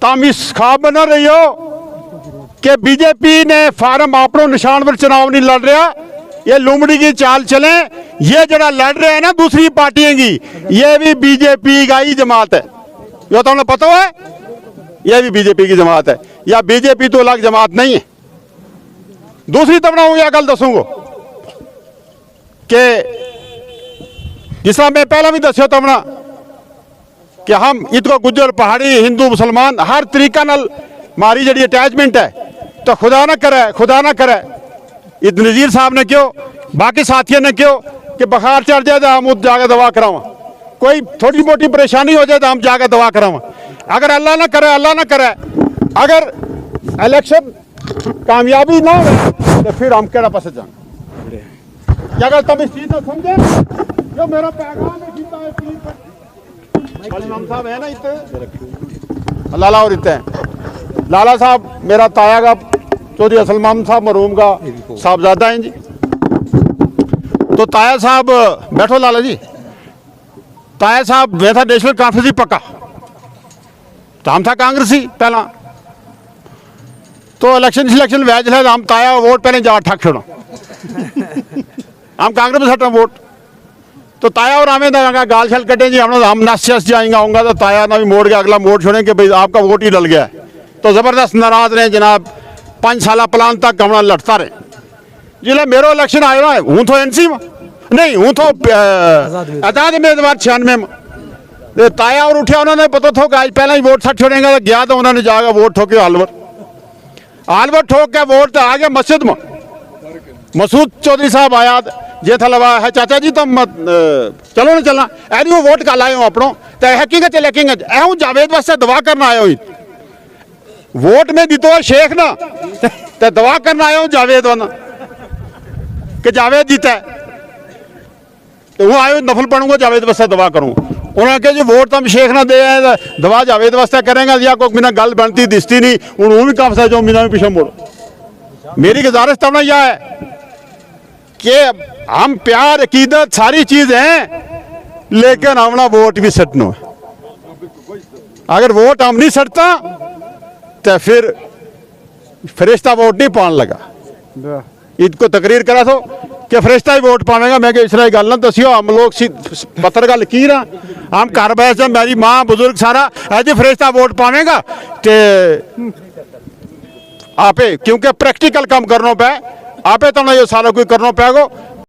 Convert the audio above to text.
तुम इस ख्वाब बना रही हो कि बीजेपी ने फार्म अपनों निशान पर चुनाव नहीं लड़ रहा, ये लुमड़ी की चाल चले। ये जरा लड़ रहे हैं ना दूसरी पार्टियों की, ये भी बीजेपी का ही जमात है, यो तो पता है, ये भी बीजेपी की जमात है, या बीजेपी तो अलग जमात नहीं है। दूसरी तरफ मैं यह गल दसूंगा कि जिस तरह मैं पहला भी दस्या तमना कि हम इतको गुज्जर पहाड़ी हिंदू मुसलमान हर तरीका नाल मारी जी अटैचमेंट है, तो खुदा ना करे इत नज़ीर साहब ने क्यों, बाकी साथियों ने क्यों कि बुखार चढ़ जाए तो हम जाकर दवा करावा, कोई थोड़ी मोटी परेशानी हो जाए तो हम जाकर दवा करावा। अगर अल्लाह ना करे अगर इलेक्शन कामयाबी ना हो तो फिर हम केड़ा पास जाएंगे। अगर तुम इस चीज को समझे, जो मेरा पैगाम है साहब है ना इतने लाला और इतने लाला साहब मेरा ताया का चौधरी असल मोहम्मद साहब मरूम का साहबजादा हैं जी। तो ताया साहब बैठो लाला जी, ताया साहब मैं था नेशनल कॉन्फ्रेंस ही पक्का, तो हम था कांग्रेसी पहला, तो इलेक्शन वैज है हम ताया वोट पहले जा ठक छोड़ो हम कांग्रेस में सटा वोट, तो ताया और हमें गाल छल कटे जी हम नस जाएंगे आऊँगा, तो ताया ना भी मोड़ के अगला मोड़ छोड़ें कि भाई आपका वोट ही डल गया है। तो ज़बरदस्त नाराज रहे जनाब, 5 साल प्लान तक हम लड़ता रहे। जिले मेरो इलेक्शन आयो ना हूँ तो एनसी में नहीं हूँ तो आज़ाद उम्मीदवार 96 में, ताया और उठा उन्होंने पता था कि आज पहले ही वोट सट छोड़ेंगे, तो गया तो उन्होंने जाकर वोट ठोके आलवर ठोक के वोट तो आ गया मस्जिद में। मसूद चौधरी साहब आया जे था लवा है चाचा जी तुम चलो ना चलना ऐनी वो वोट कल आए हो अपनों तो हैकिंग लेकिंग ऐ जावेद वास्ते दवा करना आयो वोट में दितो है शेख ना तो दवा करना आया हूँ जावेद वाला कि जावेद जीता है, तो वो आयो नफल पढ़ूंगा जावेद वास्ते दवा करूँगा। उन्होंने कहा जी वोट तुम शेख ना दे दवा जावेद वास्ते करेंगे, या कोई बिना गल बनती दिसती नहीं हूँ वो भी कम सा जो बिना भी पीछे मोड़ो। मेरी गुजारिश तब ना यह है कि हम प्यार अकीदत सारी चीज हैं, लेकिन हमने वोट भी सटना है। अगर वोट हम नहीं सटता तो फिर फरिश्ता वोट नहीं पाने लगा। इनको तकरीर करा सो कि फरिश्ता ही वोट पावेगा, मैं इस तरह गल ना दसियो, हम लोग पत्रकार लकीर हाँ, हम घर बैठ मेरी माँ बुजुर्ग सारा है जी फरिश्ता वोट पावेगा तो आपे क्योंकि प्रैक्टिकल काम करना पे आपे तो ये सारा कोई करना पेगा।